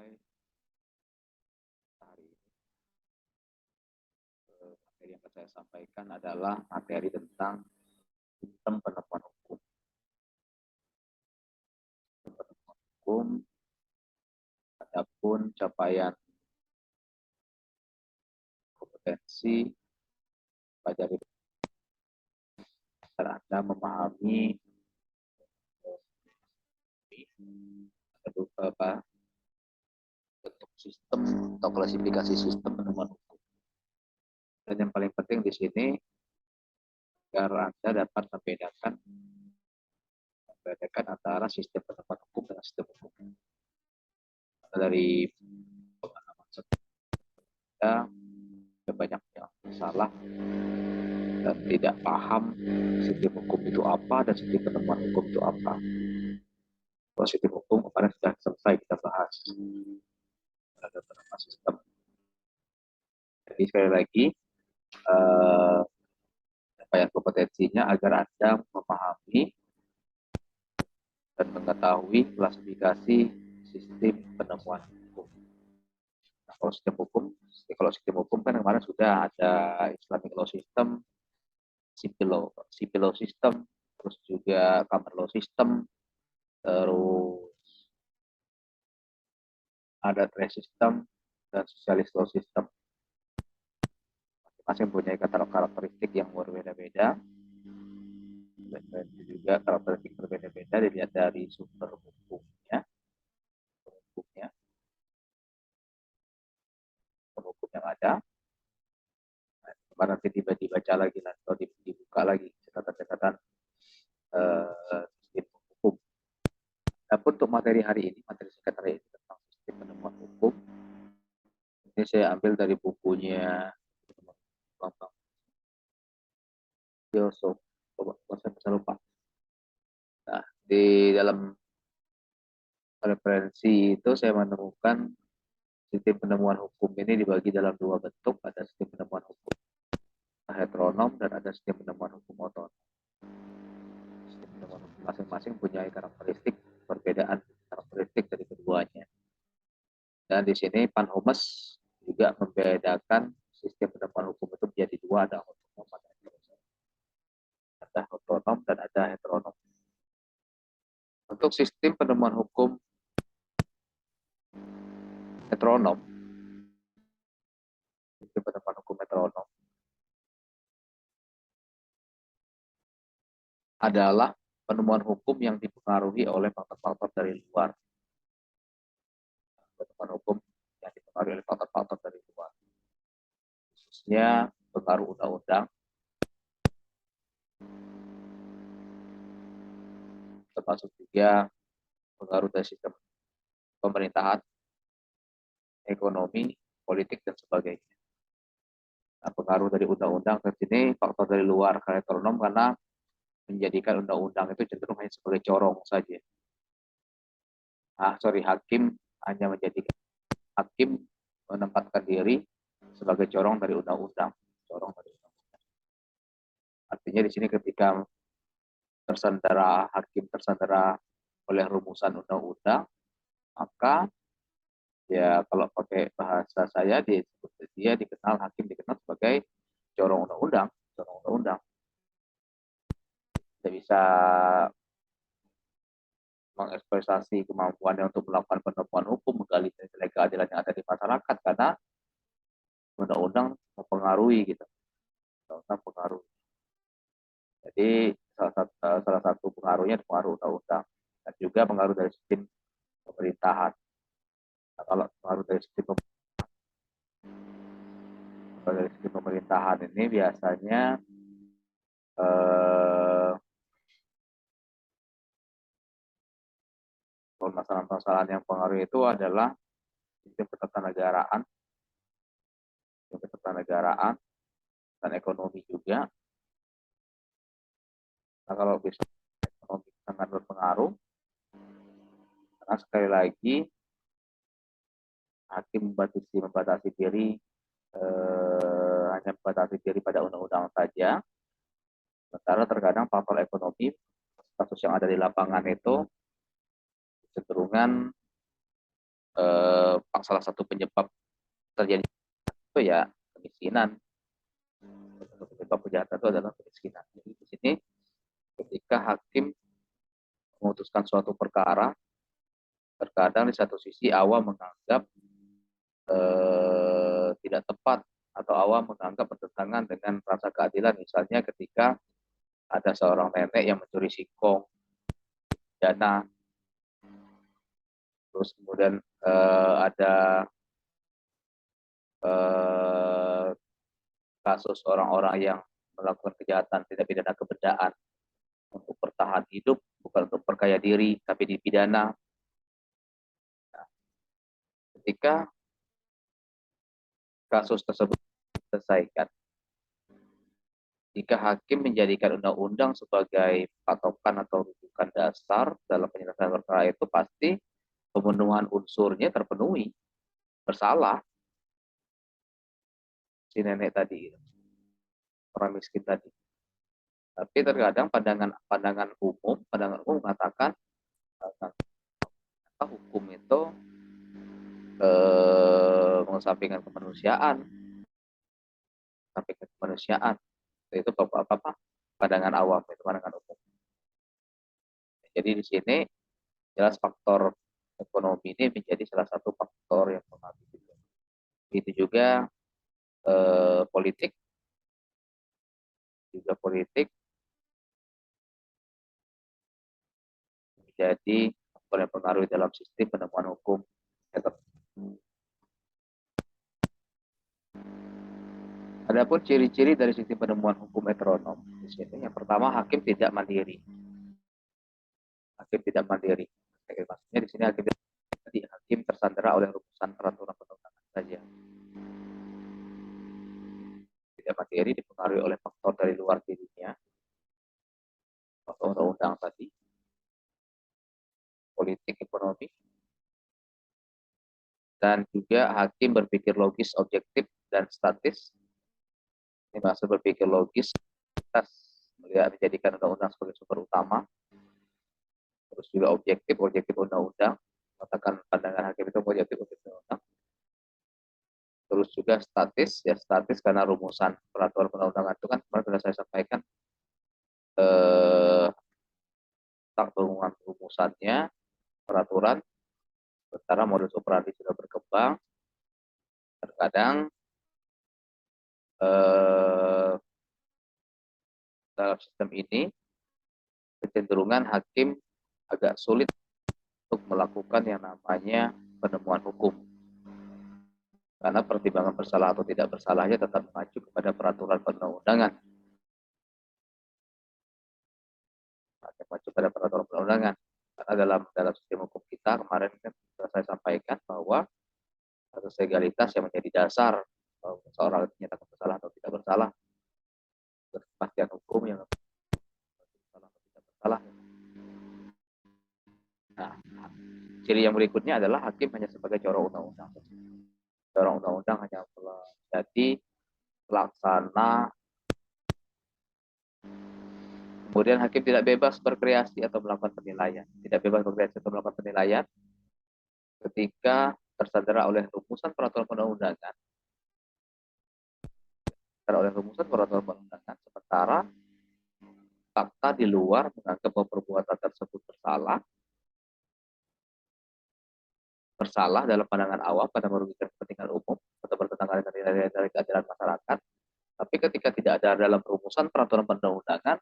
sampai hari ini. Materi yang akan saya sampaikan adalah materi tentang sistem penemuan hukum. Penemuan hukum, adapun capaian kompetensi pada Anda memahami bentuk sistem atau klasifikasi sistem penemuan hukum. Dan yang paling penting di sini agar Anda dapat membedakan antara sistem penemuan hukum dengan sistem hukum. Dari pengalaman saya banyak yang salah dan tidak paham sistem hukum itu apa dan sistem penemuan hukum itu apa. Kalau sistem hukum kemarin sudah selesai kita bahas. Ada beberapa sistem. Jadi sekali lagi supaya kompetensinya agar Anda memahami dan mengetahui klasifikasi sistem penemuan hukum. Nah, kalau sistem hukum kan kemarin sudah ada Islamic law system, civil law system, terus juga common law system, terus ada trade system dan socialist law system. Masing-masing punya karakteristik yang berbeda-beda dan juga karakteristik berbeda-beda dilihat dari sumber hukum yang ada. Nah, nanti dibaca lagi atau dibuka lagi catatan-catatan sistem hukum. Adapun untuk materi hari ini, materi singkat hari ini tentang sistem penemuan hukum, ini saya ambil dari bukunya Bambang Yoso. Saya bisa lupa. Nah, di dalam referensi itu saya menemukan sistem penemuan hukum ini dibagi dalam dua bentuk. Ada sistem penemuan hukum heteronom dan ada sistem penemuan hukum otonom. Sistem penemuan hukum masing-masing punya karakteristik perbedaan karakteristik dari keduanya. Dan di sini Pan Homes juga membedakan sistem penemuan hukum itu menjadi dua, ada otonom dan ada heteronom. Untuk sistem penemuan hukum heteronom, adalah penemuan hukum yang dipengaruhi oleh faktor-faktor dari luar. Penemuan hukum yang dipengaruhi oleh faktor-faktor dari luar, khususnya pengaruh undang-undang, termasuk juga pengaruh dari sistem pemerintahan, ekonomi, politik, dan sebagainya. Nah, pengaruh dari undang-undang ke sini faktor dari luar heteronom karena menjadikan undang-undang itu cenderung hanya sebagai corong saja. Hakim hanya menjadikan hakim menempatkan diri sebagai corong dari undang-undang. Artinya di sini ketika hakim tersandera oleh rumusan undang-undang, maka ya kalau pakai bahasa saya hakim dikenal sebagai corong undang-undang. Tidak bisa mengeksploitasi kemampuannya untuk melakukan penemuan hukum, menggali nilai keadilan yang ada di masyarakat karena undang-undang mempengaruhi gitu. Undang-undang pengaruh. Jadi salah satu pengaruhnya pengaruh undang-undang dan juga pengaruh dari sistem pemerintahan. Nah, kalau pengaruh dari sistem pemerintahan ini biasanya masalah-masalah yang pengaruh itu adalah sistem ketatanegaraan dan ekonomi juga. Nah, kalau bisa ekonomi sangat berpengaruh, karena sekali lagi hakim membatasi diri hanya membatasi diri pada undang-undang saja. Sementara terkadang faktor ekonomi, kasus yang ada di lapangan itu cenderungan salah satu penyebab terjadi itu ya kemiskinan. Penyebab kejahatan itu adalah kemiskinan. Jadi di sini ketika hakim memutuskan suatu perkara, terkadang di satu sisi awam menganggap tidak tepat atau awam menganggap bertentangan dengan rasa keadilan. Misalnya ketika ada seorang nenek yang mencuri singkong dana, terus kemudian ada kasus orang-orang yang melakukan kejahatan tidak pidana kebendaan untuk bertahan hidup, bukan untuk perkaya diri, tapi dipidana. Nah, ketika kasus tersebut diselesaikan, jika hakim menjadikan undang-undang sebagai patokan atau rujukan dasar dalam penyelesaian perkara itu, pasti pemenuhan unsurnya terpenuhi. Bersalah si nenek tadi, orang miskin tadi. Tapi terkadang pandangan umum mengatakan hukum itu mengesampingkan kemanusiaan, itu apa pandangan awam, itu pandangan umum. Jadi di sini jelas faktor ekonomi ini menjadi salah satu faktor yang mempengaruhi. Itu juga politik menjadi faktor yang mempengaruhi dalam sistem penemuan hukum. Adapun ciri-ciri dari sistem penemuan hukum heteronom di sini, yang pertama hakim tidak mandiri. Maksudnya di sini hakim tersandera oleh rumusan peraturan perundangan saja. Tidak mandiri dipengaruhi oleh faktor dari luar dirinya, faktor undang-undang tadi, politik, ekonomi, dan juga hakim berpikir logis, objektif, dan statis. Ini maksud berpikir logis, kita melihat menjadikan undang-undang sebagai sumber utama, terus juga objektif undang-undang, katakan pandangan hakim itu objektif undang-undang. Terus juga statis karena rumusan peraturan perundang-undangan itu kan kemarin sudah saya sampaikan tentang rumusannya peraturan, sementara modus operandi sudah berkembang. Terkadang dalam sistem ini kecenderungan hakim agak sulit untuk melakukan yang namanya penemuan hukum, karena pertimbangan bersalah atau tidak bersalahnya tetap mengacu kepada peraturan perundang-undangan. Karena dalam sistem hukum kita kemarin kan sudah saya sampaikan bahwa asas legalitas yang menjadi dasar bahwa seorang dinyatakan bersalah atau tidak bersalah, kepastian hukum yang bersalah atau tidak bersalah. Nah, ciri yang berikutnya adalah hakim hanya sebagai corong undang-undang. Corong undang-undang hanya menjadi pelaksana. Kemudian hakim tidak bebas berkreasi atau melakukan penilaian. Ketika tersandera oleh rumusan peraturan perundang-undangan. Sementara fakta di luar menganggap bahwa perbuatan tersebut bersalah dalam pandangan awam karena merugikan kepentingan umum atau bertentangan dengan nilai-nilai dari keadilan masyarakat. Tapi ketika tidak ada dalam rumusan peraturan perundang-undangan,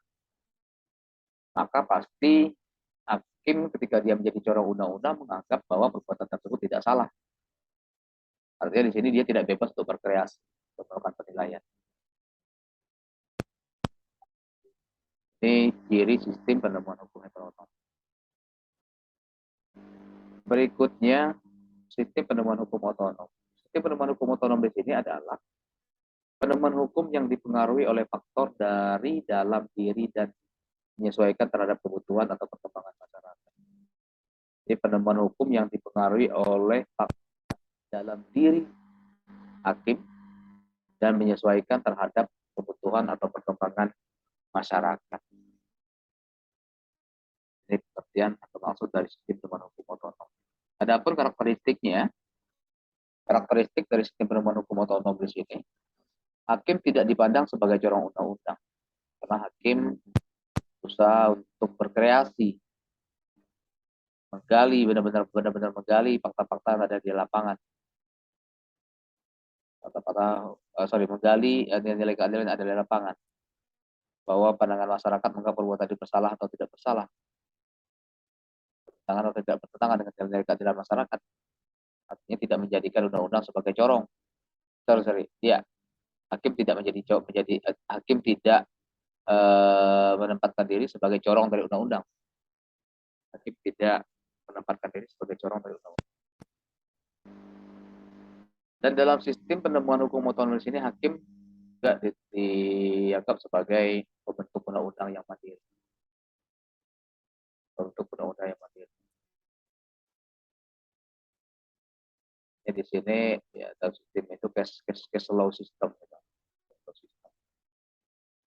maka pasti hakim ketika dia menjadi corong undang-undang menganggap bahwa perbuatan tersebut tidak salah. Artinya di sini dia tidak bebas untuk berkreasi, untuk melakukan penilaian. Ini ciri sistem penemuan hukum heteronom. Berikutnya, sistem penemuan hukum otonom. Sistem penemuan hukum otonom di sini adalah penemuan hukum yang dipengaruhi oleh faktor dari dalam diri dan menyesuaikan terhadap kebutuhan atau perkembangan masyarakat. Ini penemuan hukum yang dipengaruhi oleh faktor dalam diri hakim dan menyesuaikan terhadap kebutuhan atau perkembangan masyarakat. Ini pengertian atau maksud dari sistem penemuan hukum otonom. Adapun karakteristik dari sistem penemuan hukum otonom di sini, hakim tidak dipandang sebagai corong undang-undang, karena hakim berusaha untuk berkreasi, menggali benar-benar menggali fakta-fakta yang ada di lapangan, menggali nilai keadilan yang ada di lapangan, bahwa pandangan masyarakat menganggap perbuatan itu bersalah atau tidak bersalah, bertentangan atau tidak bertentangan dengan nilai keadilan masyarakat. Artinya tidak menjadikan undang-undang sebagai corong. Sorry. Ya, hakim tidak hakim tidak menempatkan diri sebagai corong dari undang-undang. Hakim tidak menempatkan diri sebagai corong dari undang-undang. Dan dalam sistem penemuan hukum otonom di sini, hakim juga dianggap sebagai pembentuk undang-undang yang mandiri. Pembentuk undang-undang yang mandiri. Ya, di sini ya dalam sistem itu case law system.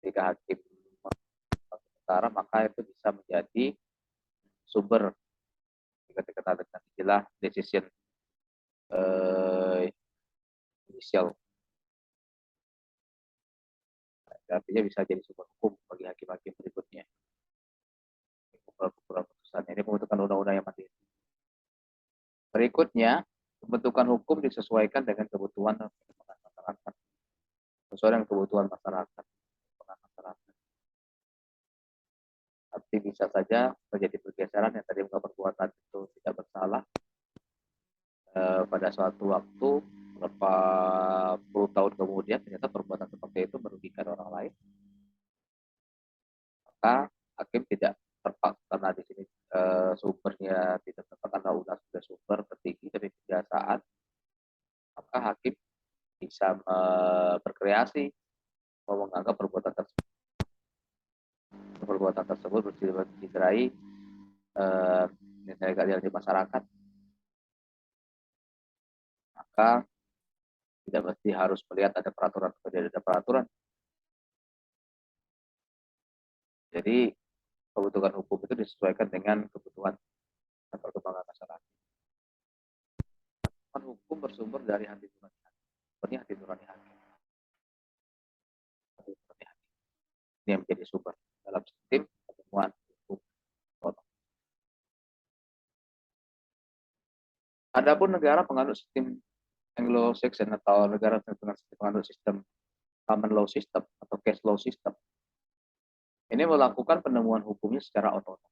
Jika hakim perkara, maka itu bisa menjadi sumber ketika dengan istilah decision inisial. Artinya bisa jadi sumber hukum bagi hakim-hakim berikutnya. Kumpulan putusannya ini pembentukan undang-undang yang mandiri. Berikutnya, pembentukan hukum disesuaikan dengan kebutuhan masyarakat. Sesuai dengan kebutuhan masyarakat. Tapi bisa saja terjadi pergeseran yang tadi perbuatan itu tidak bersalah pada suatu waktu beberapa puluh tahun kemudian ternyata perbuatan seperti itu merugikan orang lain, maka hakim tidak terpaksa karena di sini sumbernya tidak tepat karena sudah sumber tertinggi dari kebiasaan, maka hakim bisa berkreasi menganggap perbuatan tersebut menciderai nilai keadilan di masyarakat, maka tidak mesti harus melihat ada peraturan atau tidak ada peraturan. Jadi pembentukan hukum itu disesuaikan dengan kebutuhan dan perkembangan masyarakat. Hukum bersumber dari hati nurani hakim. Sebenarnya hati nurani hakim. Ini yang menjadi sumber dalam sistem penemuan hukum. Adapun negara penganut sistem Anglo-Saxon atau negara dengan penganut sistem common law system atau case law system, ini melakukan penemuan hukumnya secara otonom.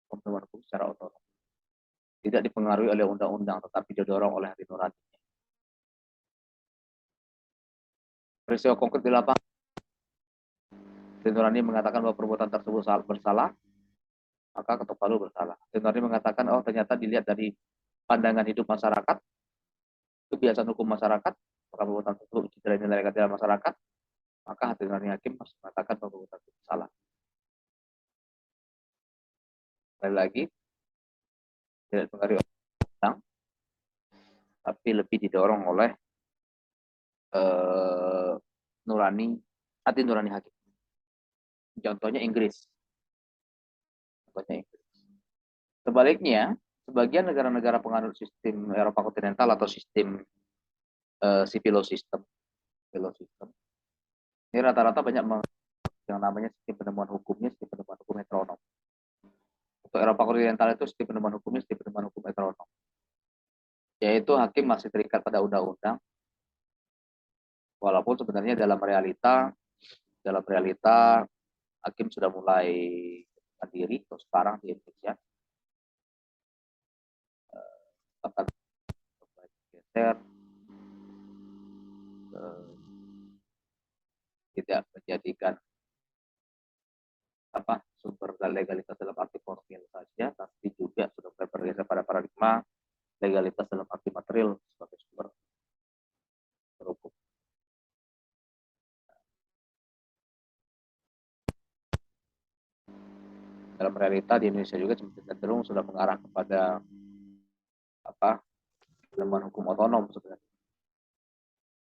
Penemuan hukum secara otonom. Tidak dipengaruhi oleh undang-undang, tetapi didorong oleh hati nurani. Peristiwa konkret di lapangan, hati nurani mengatakan bahwa perbuatan tersebut bersalah, maka ketok palu bersalah. Hati nurani mengatakan, oh ternyata dilihat dari pandangan hidup masyarakat, kebiasaan hukum masyarakat, maka perbuatan tersebut mencederai nilai keadilan masyarakat, maka hati nurani hakim harus mengatakan bahwa perbuatan itu salah. Sekali lagi, tidak dipengaruhi oleh undang, tapi lebih didorong oleh hati nurani hakim. Contohnya Inggris. Sebaliknya, sebagian negara-negara penganut sistem Eropa kontinental atau sistem civil law system, ini rata-rata banyak yang namanya sistem penemuan hukumnya sistem penemuan hukum heteronom. Untuk Eropa kontinental itu sistem penemuan hukumnya sistem penemuan hukum heteronom, yaitu hakim masih terikat pada undang-undang, walaupun sebenarnya dalam realita hakim sudah mulai mandiri atau sekarang di Indonesia akan geser tidak menjadikan sumber legalitas dalam arti formil saja, tapi juga sudah bergeser pada paradigma legalitas dalam arti material sebagai sumber hukum. Dalam realita di Indonesia juga cenderung sudah mengarah kepada penemuan hukum otonom sebenarnya,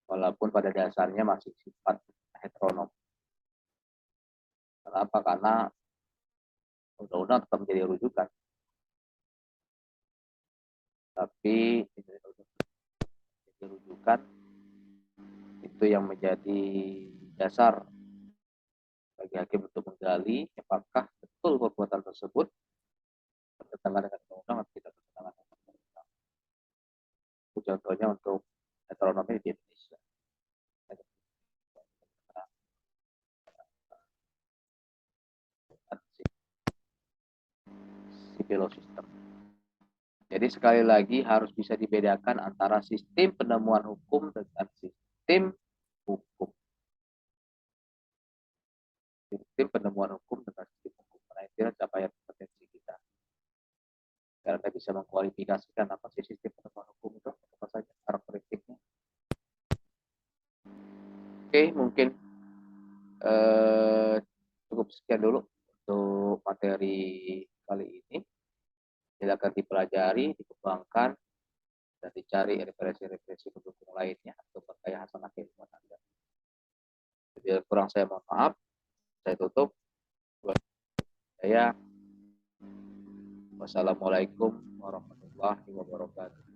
walaupun pada dasarnya masih sifat heteronom. Kenapa? Karena undang-undang tetap menjadi rujukan. tapi jadi rujukan itu yang menjadi dasar bagi hakim untuk menggali apakah betul perbuatan tersebut bertentangan dengan undang-undang atau tidak bertentangan dengan undang-undang. Contohnya untuk heteronomi di Indonesia. Civil system. Jadi sekali lagi harus bisa dibedakan antara sistem penemuan hukum dengan sistem hukum. Sistem penemuan hukum dengan sistem hukum. Nah, itu capaian kompetensi kita. Karena kita bisa mengkualifikasikan apa sih sistem penemuan hukum itu, apa saja karakteristiknya. Oke, mungkin cukup sekian dulu untuk materi kali ini. Silakan dipelajari, dikembangkan, dan dicari referensi-referensi pendukung lainnya untuk berkaya hasanah keilmuan Anda. Jadi kurang saya mohon maaf. Saya tutup. Saya wassalamualaikum warahmatullahi wabarakatuh.